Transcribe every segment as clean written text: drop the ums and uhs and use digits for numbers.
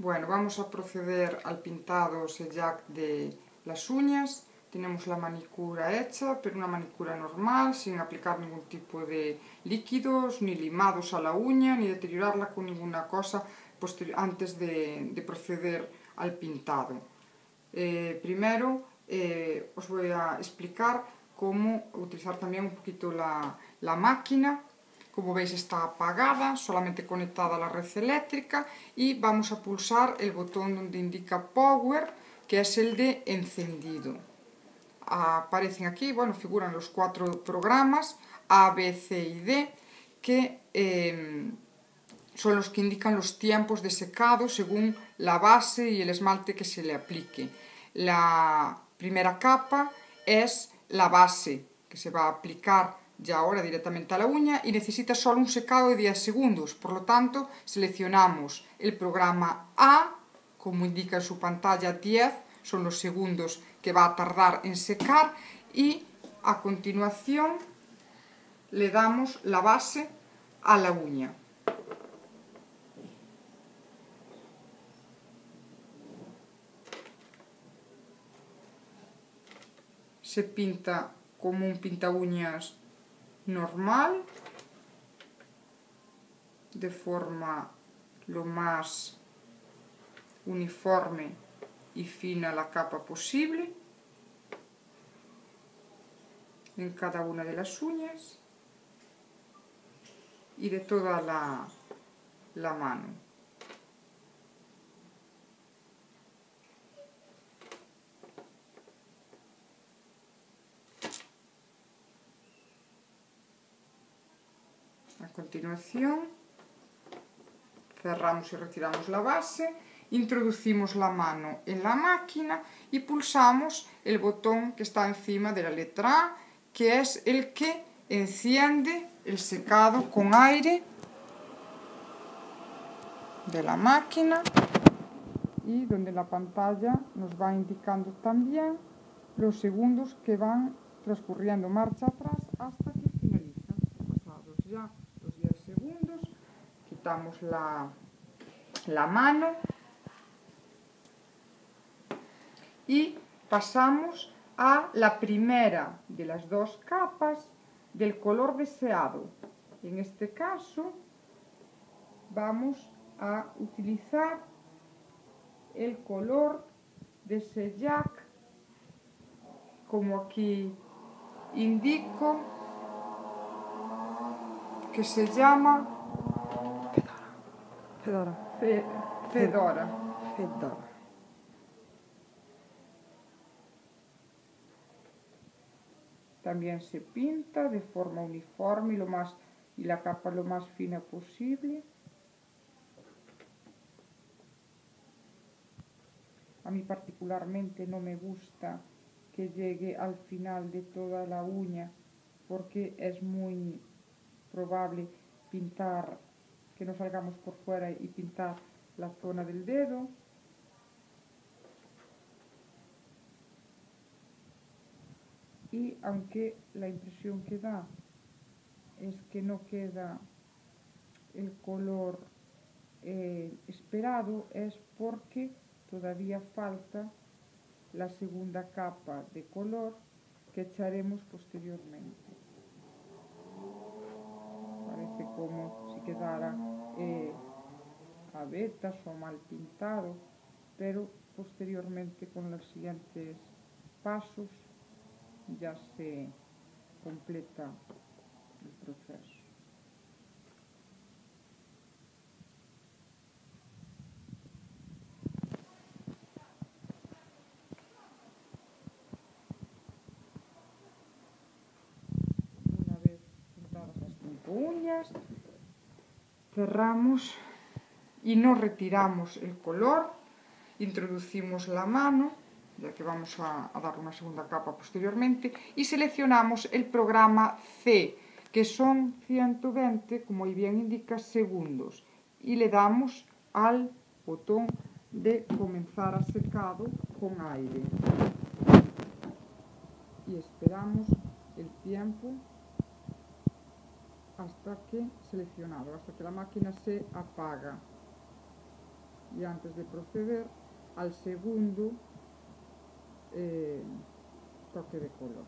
Bueno, vamos a proceder al pintado sellac de las uñas. Tenemos la manicura hecha, pero una manicura normal, sin aplicar ningún tipo de líquidos, ni limados a la uña, ni deteriorarla con ninguna cosa antes de proceder al pintado. Primero os voy a explicar cómo utilizar también un poquito la máquina. Como veis está apagada, solamente conectada a la red eléctrica, y vamos a pulsar el botón donde indica Power, que es el de encendido. Aparecen aquí, bueno, figuran los 4 programas A, B, C y D, que son los que indican los tiempos de secado según la base y el esmalte que se le aplique. La primera capa es la base que se va a aplicar ya ahora directamente a la uña y necesita solo un secado de 10 segundos. Por lo tanto, seleccionamos el programa A, como indica en su pantalla 10, son los segundos que va a tardar en secar, y a continuación le damos la base a la uña. Se pinta como un pinta uñas normal, de forma lo más uniforme y fina la capa posible en cada una de las uñas y de toda la mano. A continuación cerramos y retiramos la base, introducimos la mano en la máquina y pulsamos el botón que está encima de la letra A, que es el que enciende el secado con aire de la máquina, y donde la pantalla nos va indicando también los segundos que van transcurriendo marcha atrás hasta que finaliza. Pasados ya los 10 segundos, quitamos la mano y pasamos a la primera de las 2 capas del color deseado. En este caso vamos a utilizar el color de sellac, como aquí indico, que se llama Fedora. También se pinta de forma uniforme y la capa lo más fina posible. A mí particularmente no me gusta que llegue al final de toda la uña, porque es muy probable pintar, que nos salgamos por fuera y pintar la zona del dedo. Y aunque la impresión que da es que no queda el color esperado, es porque todavía falta la segunda capa de color que echaremos posteriormente. Parece como si quedara a vetas o mal pintado, pero posteriormente con los siguientes pasos ya se completa el proceso. Una vez pintadas las 5 uñas, cerramos y no retiramos el color, introducimos la mano, ya que vamos a dar una segunda capa posteriormente, y seleccionamos el programa C, que son 120, como ahí bien indica, segundos, y le damos al botón de comenzar a secado con aire y esperamos el tiempo hasta que la máquina se apaga. Y antes de proceder al segundo toque de color,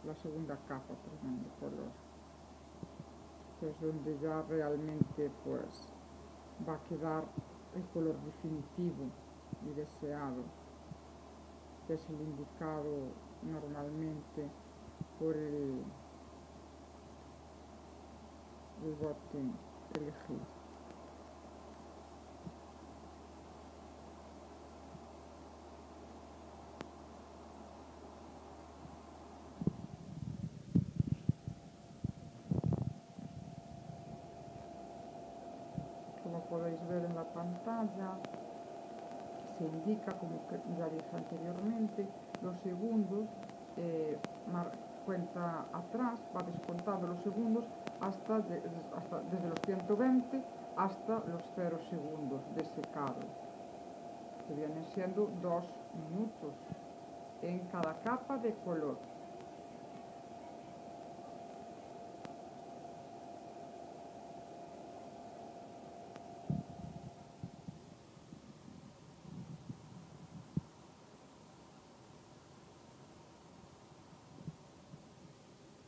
la segunda capa, perdón, de color, que es donde ya realmente pues va a quedar el color definitivo y deseado, que es el indicado normalmente por el bote elegido. Como podéis ver en la pantalla, se indica, como ya dije anteriormente, los segundos, cuenta atrás, va descontando los segundos hasta desde los 120 hasta los 0 segundos de secado, que vienen siendo 2 minutos en cada capa de color.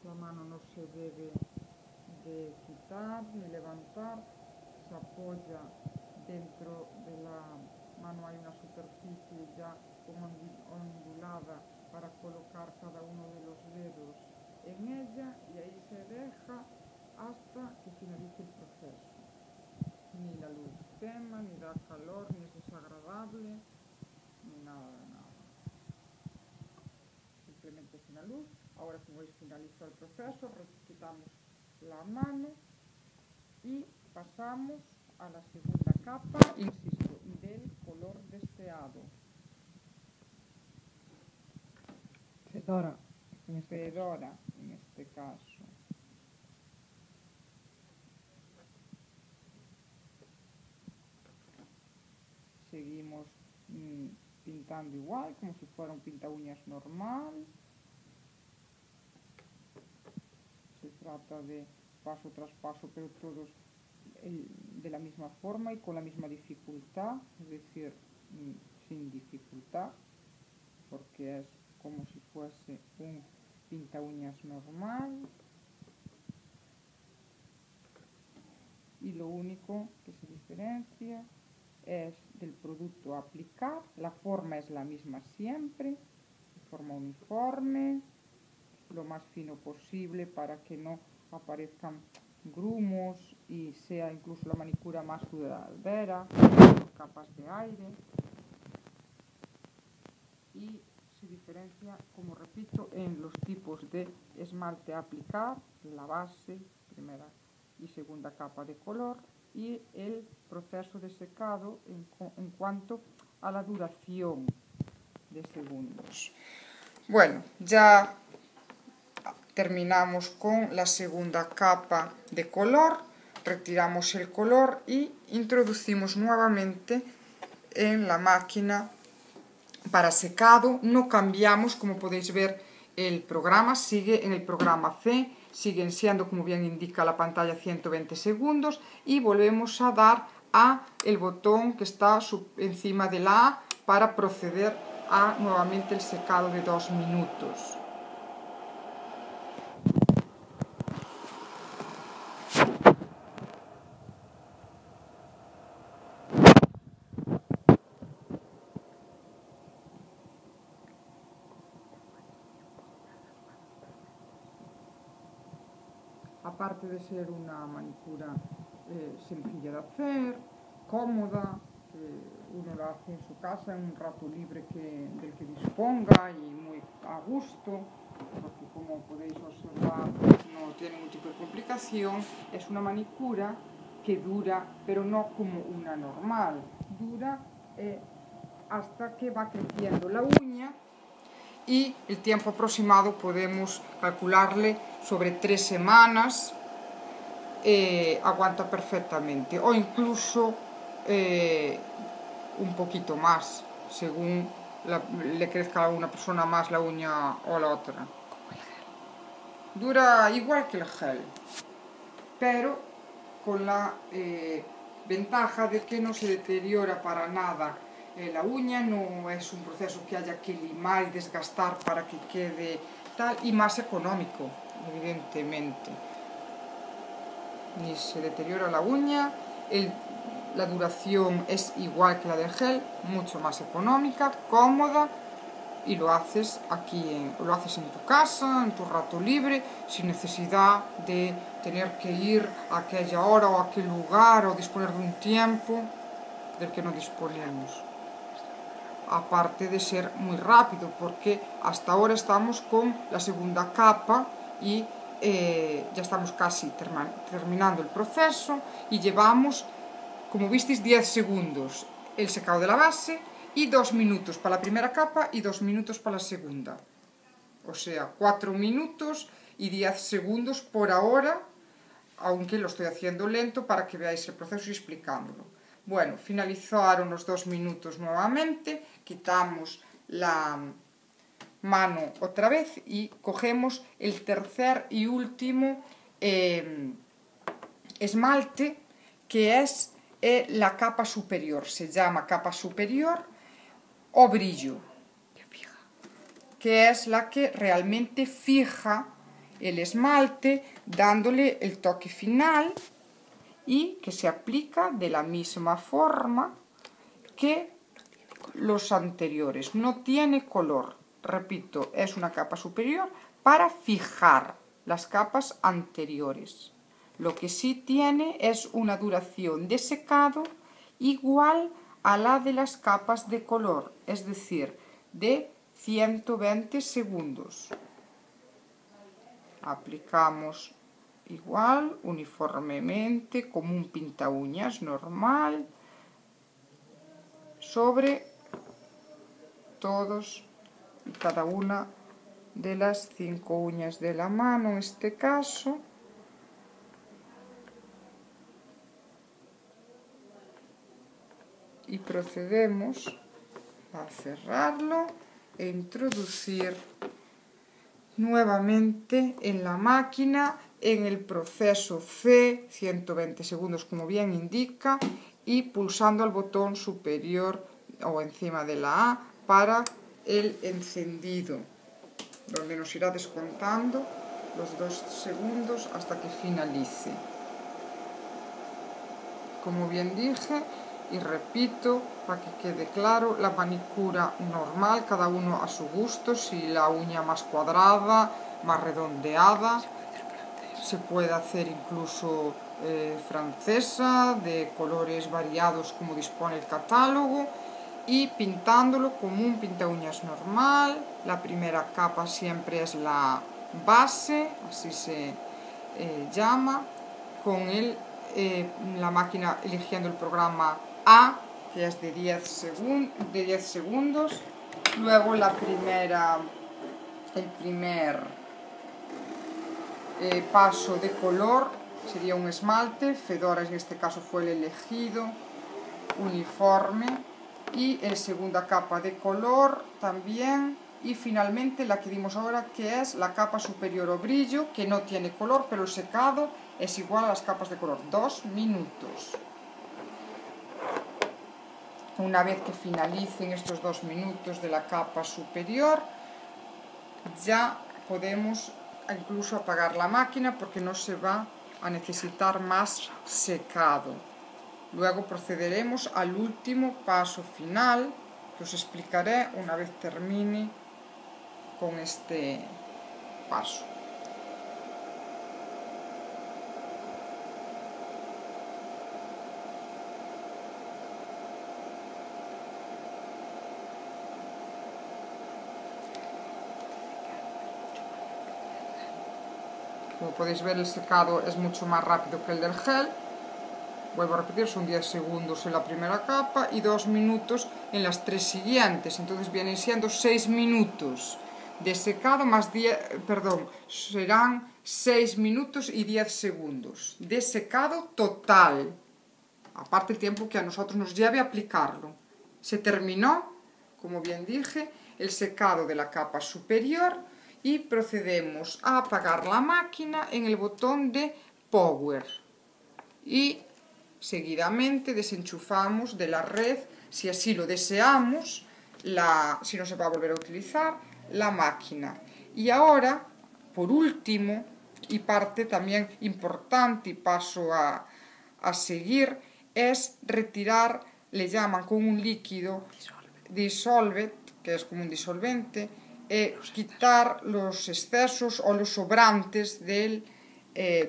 La mano no se debe de quitar ni levantar, se apoya dentro de la mano, hay una superficie ya como ondulada para colocar cada uno de los dedos en ella, y ahí se deja hasta que finalice el proceso. Ni la luz quema, ni da calor, ni es desagradable, ni nada de nada. Simplemente sin la luz. Ahora, como veis, finalizó el proceso, quitamos la mano y pasamos a la segunda capa, insisto, del color deseado. Fedora, Fedora, en este caso. Seguimos pintando igual, como si fuera un pinta uñas normal. Se trata de paso tras paso, pero todos de la misma forma y con la misma dificultad, es decir, sin dificultad, porque es como si fuese un pinta uñas normal. Y lo único que se diferencia es del producto a aplicar. La forma es la misma siempre, de forma uniforme, lo más fino posible para que no aparezcan grumos y sea incluso la manicura más duradera, con capas de aire. Y se diferencia, como repito, en los tipos de esmalte a aplicar, la base, primera y segunda capa de color, y el proceso de secado en cuanto a la duración de segundos. Bueno, ya terminamos con la segunda capa de color, retiramos el color y introducimos nuevamente en la máquina para secado. No cambiamos, como podéis ver, el programa sigue en el programa C, siguen siendo, como bien indica la pantalla, 120 segundos, y volvemos a dar a el botón que está encima de la A para proceder a nuevamente el secado de 2 minutos. Aparte de ser una manicura sencilla de hacer, cómoda, uno la hace en su casa en un rato libre del que disponga y muy a gusto, porque como podéis observar no tiene ningún tipo de complicación. Es una manicura que dura, pero no como una normal, dura hasta que va creciendo la uña, y el tiempo aproximado podemos calcularle sobre 3 semanas, aguanta perfectamente, o incluso un poquito más, según le crezca a una persona más la uña o a la otra. Dura igual que el gel, pero con la Ventaja de que no se deteriora para nada la uña, no es un proceso que haya que limar y desgastar para que quede tal, y más económico, evidentemente. Ni se deteriora la uña, la duración es igual que la del gel, mucho más económica, cómoda, y lo haces lo haces en tu casa, en tu rato libre, sin necesidad de tener que ir a aquella hora o a aquel lugar o disponer de un tiempo del que no disponemos. Aparte de ser muy rápido, porque hasta ahora estamos con la segunda capa y ya estamos casi terminando el proceso y llevamos, como visteis, 10 segundos el secado de la base y 2 minutos para la primera capa y 2 minutos para la segunda. O sea, 4 minutos y 10 segundos por ahora, aunque lo estoy haciendo lento para que veáis el proceso y explicándolo. Bueno, finalizaron los 2 minutos nuevamente, quitamos la mano otra vez y cogemos el tercer y último esmalte, que es la capa superior. Se llama capa superior o brillo, que es la que realmente fija el esmalte, dándole el toque final y que se aplica de la misma forma que los anteriores. No tiene color, repito, es una capa superior para fijar las capas anteriores. Lo que sí tiene es una duración de secado igual a la de las capas de color, es decir, de 120 segundos. Aplicamos igual, uniformemente, como un pinta uñas normal, sobre todos y cada una de las 5 uñas de la mano, en este caso. Y procedemos a cerrarlo e introducir nuevamente en la máquina en el proceso C, 120 segundos como bien indica, y pulsando el botón superior o encima de la A para el encendido, donde nos irá descontando los 2 segundos hasta que finalice. Como bien dije y repito, para que quede claro, la manicura normal, cada uno a su gusto, si la uña más cuadrada, más redondeada, se puede hacer incluso francesa, de colores variados como dispone el catálogo, y pintándolo como un pinta uñas normal. La primera capa siempre es la base, así se llama, con la máquina eligiendo el programa A, que es de 10 segundos. Luego el primer paso de color sería un esmalte, Fedora en este caso fue el elegido, uniforme, y la segunda capa de color también, y finalmente la que dimos ahora, que es la capa superior o brillo, que no tiene color, pero el secado es igual a las capas de color, 2 minutos. Una vez que finalicen estos 2 minutos de la capa superior, ya podemos incluso apagar la máquina porque no se va a necesitar más secado. Luego procederemos al último paso final, que os explicaré una vez termine con este paso. Como podéis ver, el secado es mucho más rápido que el del gel. Vuelvo a repetir, son 10 segundos en la primera capa y 2 minutos en las 3 siguientes. Entonces vienen siendo 6 minutos de secado más 10, perdón, serán 6 minutos y 10 segundos de secado total. Aparte el tiempo que a nosotros nos lleve a aplicarlo. Se terminó, como bien dije, el secado de la capa superior y procedemos a apagar la máquina en el botón de Power. Y seguidamente desenchufamos de la red, si así lo deseamos, si no se va a volver a utilizar, la máquina. Y ahora, por último, y parte también importante y paso a seguir, es retirar, le llaman con un líquido dissolved, que es como un disolvente, quitar los excesos o los sobrantes de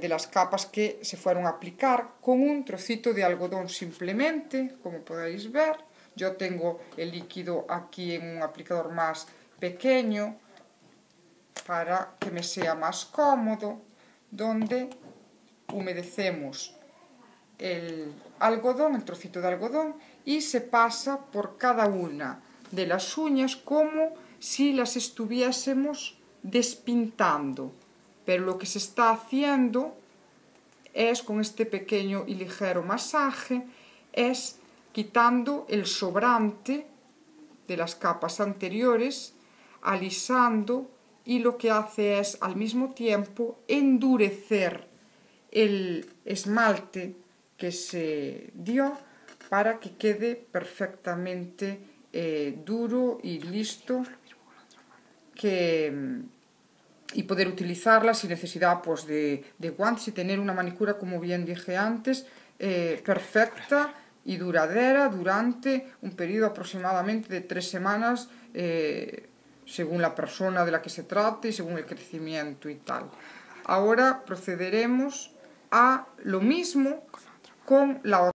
las capas que se fueron a aplicar con un trocito de algodón simplemente, como podéis ver. Yo tengo el líquido aquí en un aplicador más pequeño para que me sea más cómodo, donde humedecemos el algodón, el trocito de algodón, y se pasa por cada una de las uñas como si las estuviésemos despintando. Pero lo que se está haciendo es, con este pequeño y ligero masaje, es quitando el sobrante de las capas anteriores, alisando, y lo que hace es al mismo tiempo endurecer el esmalte que se dio para que quede perfectamente duro y listo y poder utilizarla sin necesidad pues, de guantes y tener una manicura, como bien dije antes, perfecta y duradera durante un periodo aproximadamente de 3 semanas, según la persona de la que se trate y según el crecimiento y tal. Ahora procederemos a lo mismo con la otra.